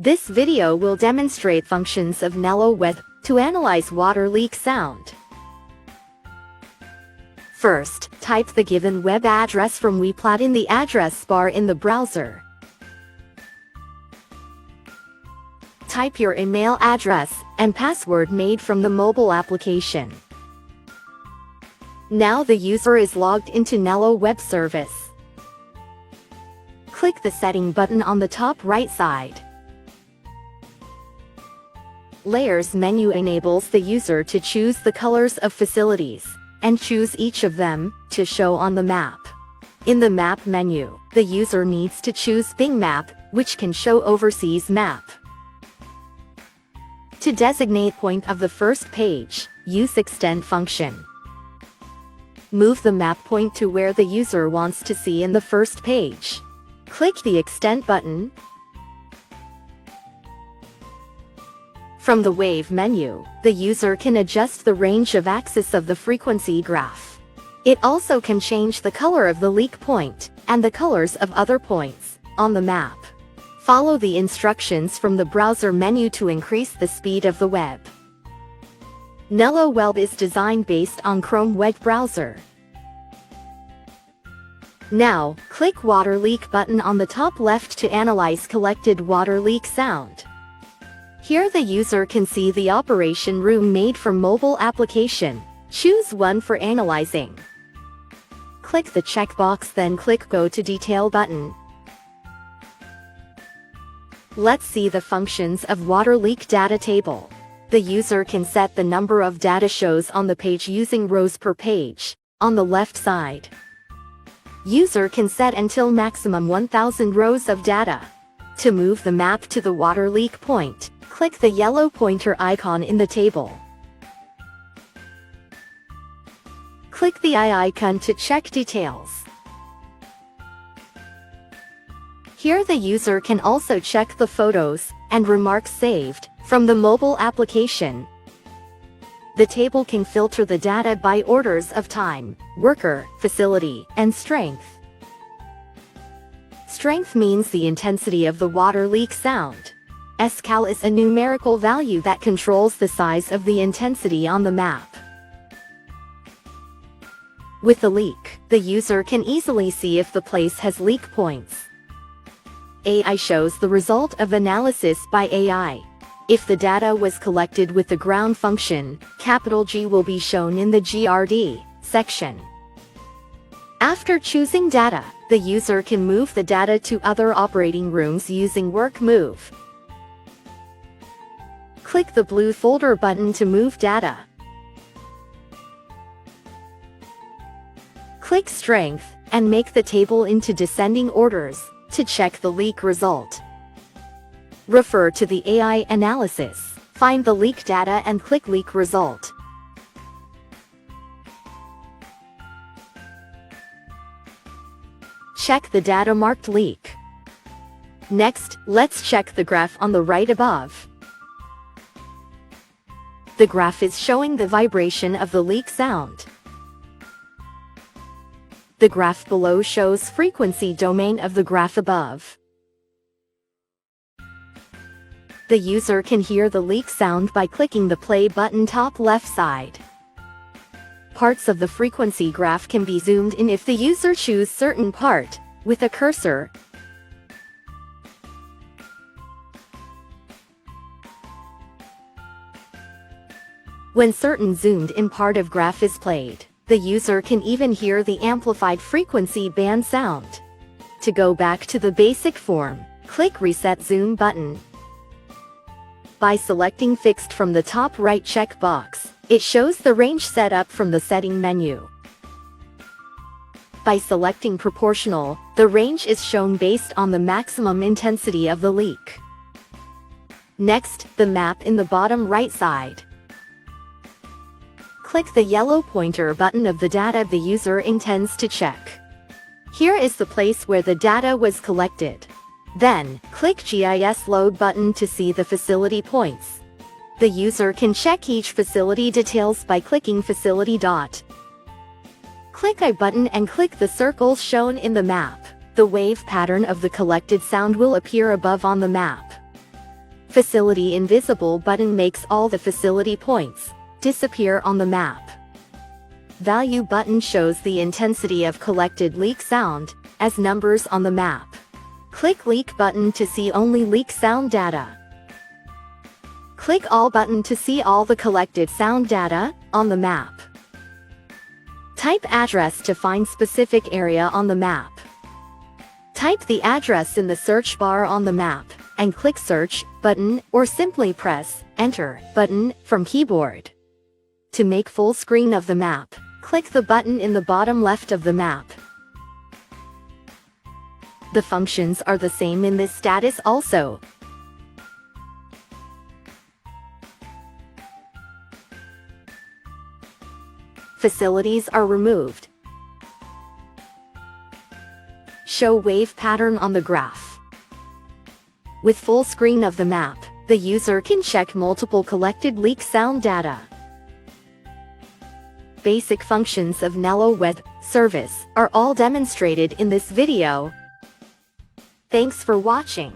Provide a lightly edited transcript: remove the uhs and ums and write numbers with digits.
This video will demonstrate functions of NELOW web to analyze water leak sound. First, type the given web address from VUCICO in the address bar in the browser. Type your email address and password made from the mobile application. Now the user is logged into NELOW web service. Click the setting button on the top right side. Layers menu enables the user to choose the colors of facilities, and choose each of them to show on the map. In the map menu, the user needs to choose Bing Map, which can show overseas map. To designate point of the first page, use extend function. Move the map point to where the user wants to see in the first page. Click the extend button. From the wave menu, the user can adjust the range of axis of the frequency graph. It also can change the color of the leak point, and the colors of other points, on the map. Follow the instructions from the browser menu to increase the speed of the web. NELOW Web is designed based on Chrome web browser. Now, click Water Leak button on the top left to analyze collected water leak sound. Here the user can see the operation room made from mobile application. Choose one for analyzing. Click the checkbox, then click Go to Detail button. Let's see the functions of water leak data table. The user can set the number of data shows on the page using rows per page, on the left side. User can set until maximum 1000 rows of data. To move the map to the water leak point, click the yellow pointer icon in the table. Click the eye icon to check details. Here the user can also check the photos and remarks saved from the mobile application. The table can filter the data by orders of time, worker, facility, and strength. Strength means the intensity of the water leak sound. Scal is a numerical value that controls the size of the intensity on the map. With the leak, the user can easily see if the place has leak points. AI shows the result of analysis by AI. If the data was collected with the ground function, capital G will be shown in the GRD section. After choosing data, the user can move the data to other operating rooms using Work Move. Click the blue folder button to move data. Click Strength, and make the table into descending orders, to check the leak result. Refer to the AI analysis, find the leak data and click Leak Result. Check the data marked leak. Next, let's check the graph on the right above. The graph is showing the vibration of the leak sound. The graph below shows frequency domain of the graph above. The user can hear the leak sound by clicking the play button top left side. Parts of the frequency graph can be zoomed in if the user chooses certain part, with a cursor. When certain zoomed in part of graph is played, the user can even hear the amplified frequency band sound. To go back to the basic form, click Reset Zoom button. By selecting Fixed from the top right checkbox, it shows the range set up from the setting menu. By selecting Proportional, the range is shown based on the maximum intensity of the leak. Next, the map in the bottom right side. Click the yellow pointer button of the data the user intends to check. Here is the place where the data was collected. Then, click GIS Load button to see the facility points. The user can check each facility details by clicking Facility dot. Click I button and click the circles shown in the map. The wave pattern of the collected sound will appear above on the map. Facility Invisible button makes all the facility points disappear on the map. Value button shows the intensity of collected leak sound as numbers on the map. Click Leak button to see only leak sound data. Click All button to see all the collected sound data on the map. Type address to find specific area on the map. Type the address in the search bar on the map, and click Search button or simply press Enter button from keyboard. To make full screen of the map, click the button in the bottom left of the map. The functions are the same in this status also. Facilities are removed. Show wave pattern on the graph. With full screen of the map, the user can check multiple collected leak sound data. Basic functions of NELOW web service are all demonstrated in this video. Thanks for watching.